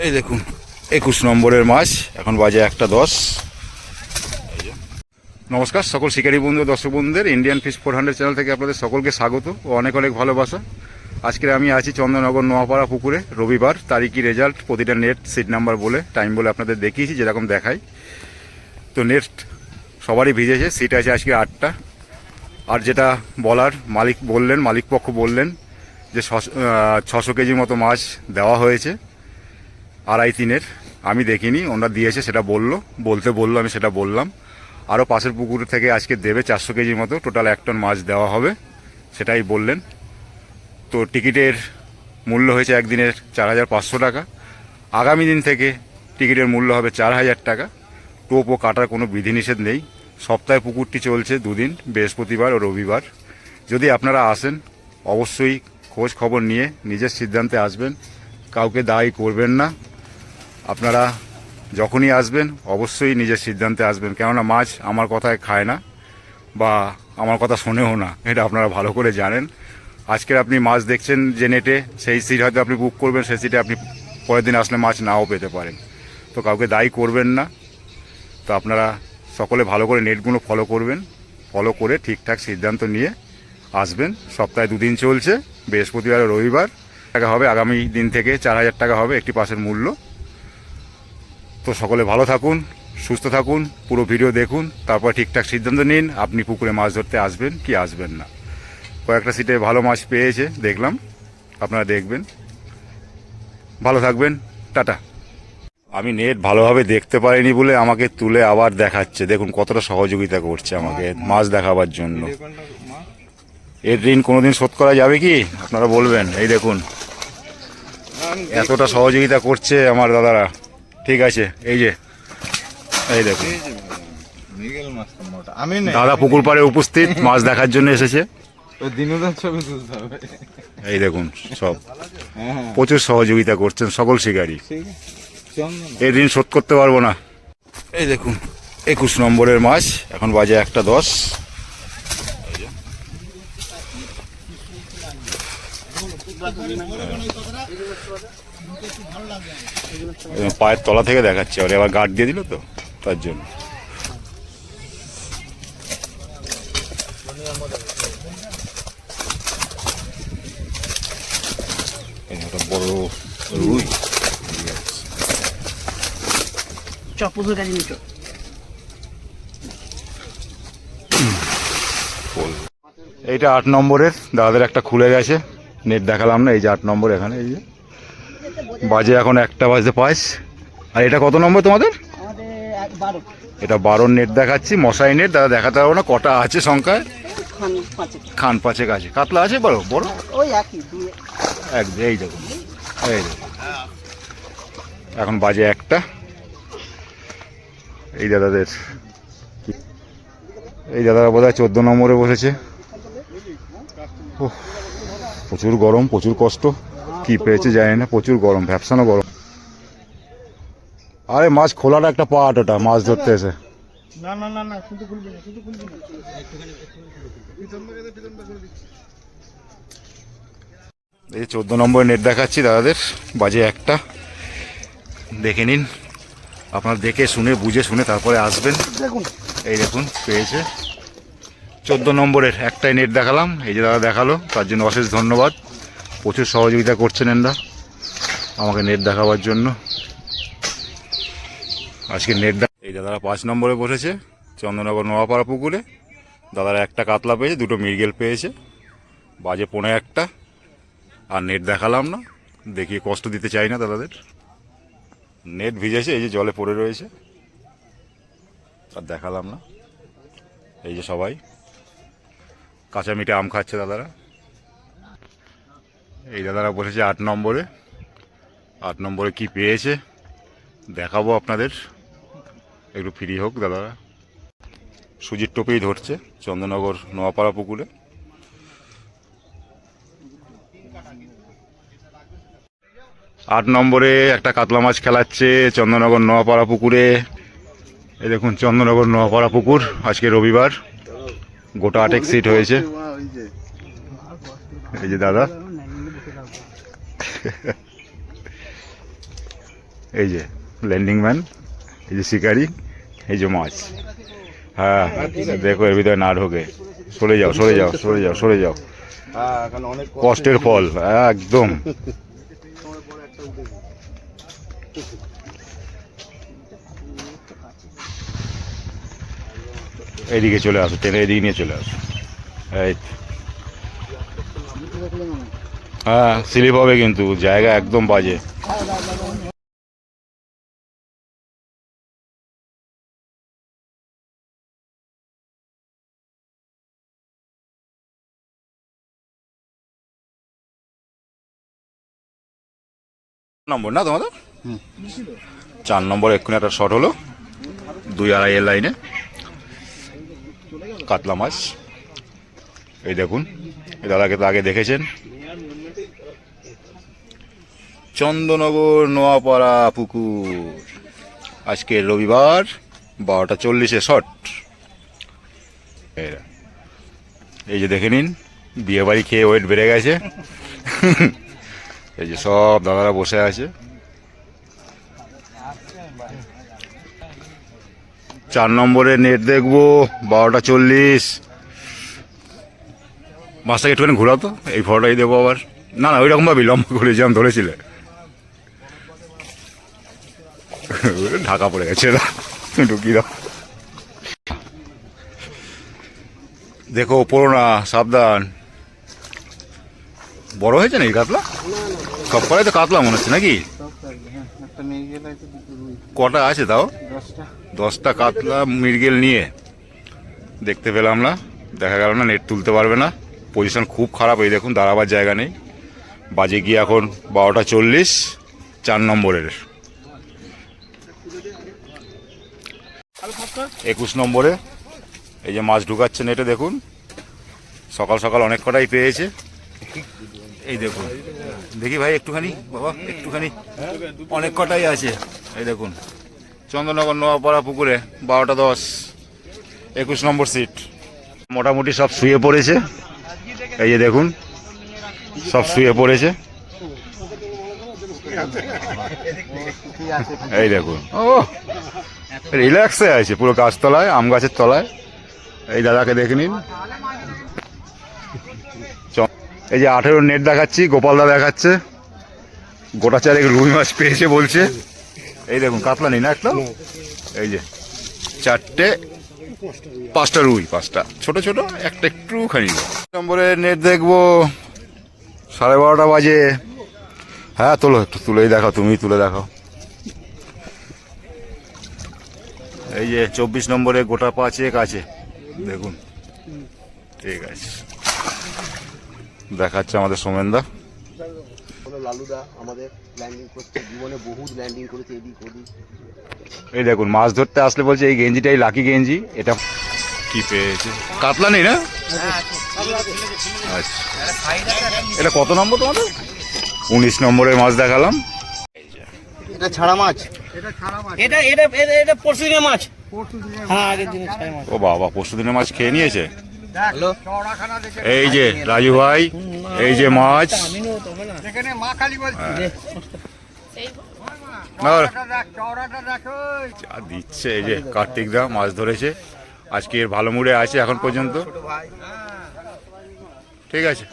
এই দেখুন 21 নম্বরের মাছ, এখন বাজে 1:10। নমস্কার সকল শিকারী বন্ধু দর্শক বন্ধুদের ইন্ডিয়ান ফিশ 400 চ্যানেল থেকে আপনাদের সকলকে স্বাগত ও অনেক অনেক ভালোবাসা। আজকে আমি আছি চন্দননগর নোয়াপাড়া পুকুরে, রবিবার, তারিখি রেজাল্ট, প্রতিটা নেট সিট নাম্বার বলে টাইম বলে আপনাদের দেখিয়েছি যেরকম দেখাই। তো নেট সবারই ভিজেছে, সিট আছে আজকে 8টা। আর যেটা বলার মালিক পক্ষ বললেন যে 600 কেজি মতো মাছ দেওয়া হয়েছে 2.5-3-এর। আমি দেখিনি, ওনারা দিয়েছে সেটা বললো, আমি সেটা বললাম। আরও পাশের পুকুর থেকে আজকে দেবে 400 কেজির মতো, টোটাল 1 টন মাছ দেওয়া হবে, সেটাই বললেন। তো টিকিটের মূল্য হয়েছে একদিনের 4,500 টাকা। আগামী দিন থেকে টিকিটের মূল্য হবে 4,000 টাকা। টোপ ও কাটার কোনো বিধিনিষেধ নেই। সপ্তাহে পুকুরটি চলছে 2 দিন, বৃহস্পতিবার ও রবিবার। যদি আপনারা আসেন অবশ্যই খোঁজ খবর নিয়ে নিজের সিদ্ধান্তে আসবেন, কাউকে দায়ী করবেন না। আপনারা যখনই আসবেন অবশ্যই নিজের সিদ্ধান্তে আসবেন, কেননা মাছ আমার কথায় খায় না বা আমার কথা শোনেও না, এটা আপনারা ভালো করে জানেন। আজকের আপনি মাছ দেখছেন যে নেটে, সেই সিট হয়তো আপনি বুক করবেন, সেই সিটে আপনি পরের দিন আসলে মাছ নাও পেতে পারেন। তো কাউকে দায়ী করবেন না। তো আপনারা সকলে ভালো করে নেটগুলো ফলো করবেন, ফলো করে ঠিকঠাক সিদ্ধান্ত নিয়ে আসবেন। সপ্তাহে 2 দিন চলছে, বৃহস্পতিবার ও রবিবার। টাকা হবে আগামী দিন থেকে 4,000 টাকা হবে একটি পাসের মূল্য। তো সকলে ভালো থাকুন, সুস্থ থাকুন, পুরো ভিডিও দেখুন, তারপর ঠিকঠাক সিদ্ধান্ত নিন আপনি পুকুরে মাছ ধরতে আসবেন কি আসবেন না। কয়েকটা সিটে ভালো মাছ পেয়েছে দেখলাম, আপনারা দেখবেন। ভালো থাকবেন, টাটা। আমি নেট ভালোভাবে দেখতে পারিনি বলে আমাকে তুলে আবার দেখাচ্ছে, দেখুন কতটা সহযোগিতা করছে আমাকে মাছ দেখাবার জন্য। এর ঋণ কোনোদিন শোধ করা যাবে কি আপনারা বলবেন? এই দেখুন এতটা সহযোগিতা করছে আমার দাদারা। ঠিক আছে, এই দেখুন দাদা পুকুর পাড়ে উপস্থিত, মাছ দেখার জন্য এসেছে। এই দেখুন সব প্রচুর সহযোগিতা করছেন সকল শিকারী। এই ঋণ শোধ করতে পারবো না। এই দেখুন 21 নম্বরের মাছ, এখন বাজে 1:10। পায়ের তলা থেকে দেখাচ্ছে, আর এবার গার্ড দিয়ে দিল তো তার জন্য। বড় রুই এইটা 8 নম্বরের, দাদাদের একটা খুলে গেছে, নেট দেখালাম না। এই যে 8 নম্বর, এখানে এই যে বাজে এখন 1:05। আর এটা কত নম্বর তোমাদের? এটা 12 নেট দেখাচ্ছি, মশাই নেট। দাদা দেখাতে পারবো না কটা আছে সংখ্যায়, খান 5 আছে। কাতলা আছে বড় বড় এই দেখুন, এই দেখুন এখন বাজে 1টা। এই দাদারা বোধহয় 14 নম্বরে বসেছে। প্রচুর গরম, প্রচুর কষ্ট, কি পেয়েছে জানি না, প্রচুর গরম, ভ্যাপসানো গরম। আরে মাছ খোলাটা একটা পার্ট, ওটা মাছ ধরতে এসে। এই 14 নম্বরে নেট দেখাচ্ছি দাদাদের, বাজে 1টা। দেখে নিন, আপনারা দেখে শুনে বুঝে শুনে তারপরে আসবেন। এই দেখুন পেয়েছে 14 নম্বরের একটাই নেট দেখালাম, এই যে দাদা দেখালো, তার জন্য অশেষ ধন্যবাদ। প্রচুর সহযোগিতা করছেন এনরা আমাকে নেট দেখাবার জন্য। আজকে নেট এই দাদারা 5 নম্বরে বসেছে চন্দননগর নোয়াপাড়া পুকুরে। দাদারা একটা কাতলা পেয়েছে, 2টো মৃগেল পেয়েছে, বাজে 1:15। আর নেট দেখালাম না, দেখিয়ে কষ্ট দিতে চাই না দাদাদের। নেট ভিজেছে, এই যে জলে পড়ে রয়েছে, আর দেখালাম না। এই যে সবাই কাঁচা মিঠে আম খাচ্ছে দাদারা। এই দাদারা বসেছে 8 নম্বরে। 8 নম্বরে কি পেয়েছে দেখাবো আপনাদের, একটু ফ্রি হোক দাদারা। সুজির টোপেই ধরছে চন্দননগর নোয়াপাড়া পুকুরে। 8 নম্বরে একটা কাতলা মাছ খেলাচ্ছে চন্দননগর নোয়াপাড়া পুকুরে। এই দেখুন চন্দননগর নোয়াপাড়া পুকুর, আজকে রবিবার, গোটা 8 সিট হয়েছে। এই যে দাদা এই যে ল্যান্ডিং ম্যান, এই যে শিকারি, এই যে মাছ। হ্যাঁ দেখো এর ভিতরে না ঢোকে, সরে যাও সরে যাও সরে যাও সরে যাও, কষ্টের ফল একদম। এইদিকে চলে আসো, টেনে এদিকে নিয়ে চলে আসো। এই হ্যাঁ স্লিপ হবে কিন্তু, জায়গা একদম বাজে। নম্বর না তোমাদের? 4 নম্বর এক্ষুনি একটা শট হলো 2-2.5 এর লাইনে, কাতলা মাছ। এই দেখুন, এই দাদাকে তো আগে দেখেছেন, চন্দননগর নোয়াপাড়া পুকুর। আজকে রবিবার 12:40 শট। এই যে দেখে নিন, বিয়ে বাড়ি খেয়ে ওয়েট বেড়ে গেছে। এই যে সব দাদারা বসে আছে। 4 নম্বরে নেট দেখবো 12:40। মাছটাকে একটুখানি ঘোরাতো, এই ফটোটাই দেবো আবার। না না ওই রকম ভাবি লম্বা করে যেমন ধরেছিলে। ঢাকা পড়ে গেছে, ঢুকিয়ে দাও। দেখো পড়ো না, সাবধান। বড় হয়েছে নাকি কাতলা? সব কটাই তো কাতলা মনে হচ্ছে নাকি? কটা আছে তাও? 10টা কাতলা মৃগেল নিয়ে দেখতে পেলাম না, দেখা গেল না, নেট তুলতে পারবে না। পজিশন খুব খারাপ, এই দেখুন দাঁড়াবার জায়গা নেই। বাজে গিয়ে এখন 12:40, 4 নম্বরের। 21 নম্বরে এই যে মাছ ঢুকাচ্ছে নেটে, দেখুন সকাল সকাল অনেক কটাই পেয়েছে। এই দেখুন, দেখি ভাই একটুখানি, বাবা একটুখানি, অনেক কটাই আছে। এই দেখুন চন্দননগর নোয়াপাড়া পুকুরে 12:10, 21 নম্বর সিট। মোটামুটি সব শুয়ে পড়েছে, এই যে দেখুন সব শুয়ে পড়েছে। এই দেখুন ও রিল্যাক্সে আছে পুরো গাছতলায়, আম গাছের তলায়। এই দাদাকে দেখে নিন। এই যে 18 নেট দেখাচ্ছি, গোপালদা দেখাচ্ছে গোটা 4 রুই মাছ পেয়েছে বলছে। এই দেখুন কাতলা নেই না একটা, এই যে 4টে 5টা রুই, 5টা ছোট ছোট, একটা একটুখানি। নম্বরে নেট দেখবো 12:30 বাজে। হ্যাঁ তোলো, একটু তুলেই দেখাও, তুমি তুলে দেখাও। এই যে 24 নম্বরে গোটা 5 আছে, দেখুন। ঠিক আছে, দেখাচ্ছে আমাদের সোমেনদা। লালুদা আমাদের ল্যান্ডিং করছে, জীবনে বহুত ল্যান্ডিং করেছে এদিক ওদিক। এই দেখুন মাছ ধরতে আসলে বলছে এই গেঞ্জিটাই লাকি গেঞ্জি। এটা কি পেয়েছে? কাতলা নেই না? আচ্ছা, এটা কত নম্বর তোমাদের? 19 নম্বরের মাছ দেখালাম। এটা ছাড়া মাছ, এটা এটা এটা এটা পরশুদিনের মাছ। হ্যাঁ আগের দিনের ছাড়া মাছ। ও বাবা, পরশুদিনের মাছ খেয়ে নিয়েছে। হ্যালো এই যে রাজু ভাই, এই যে মাছ। যা দিচ্ছে, এই যে কার্তিক দা মাছ ধরেছে আজকে, ভালো মুড়ে আছে এখন পর্যন্ত। ঠিক আছে।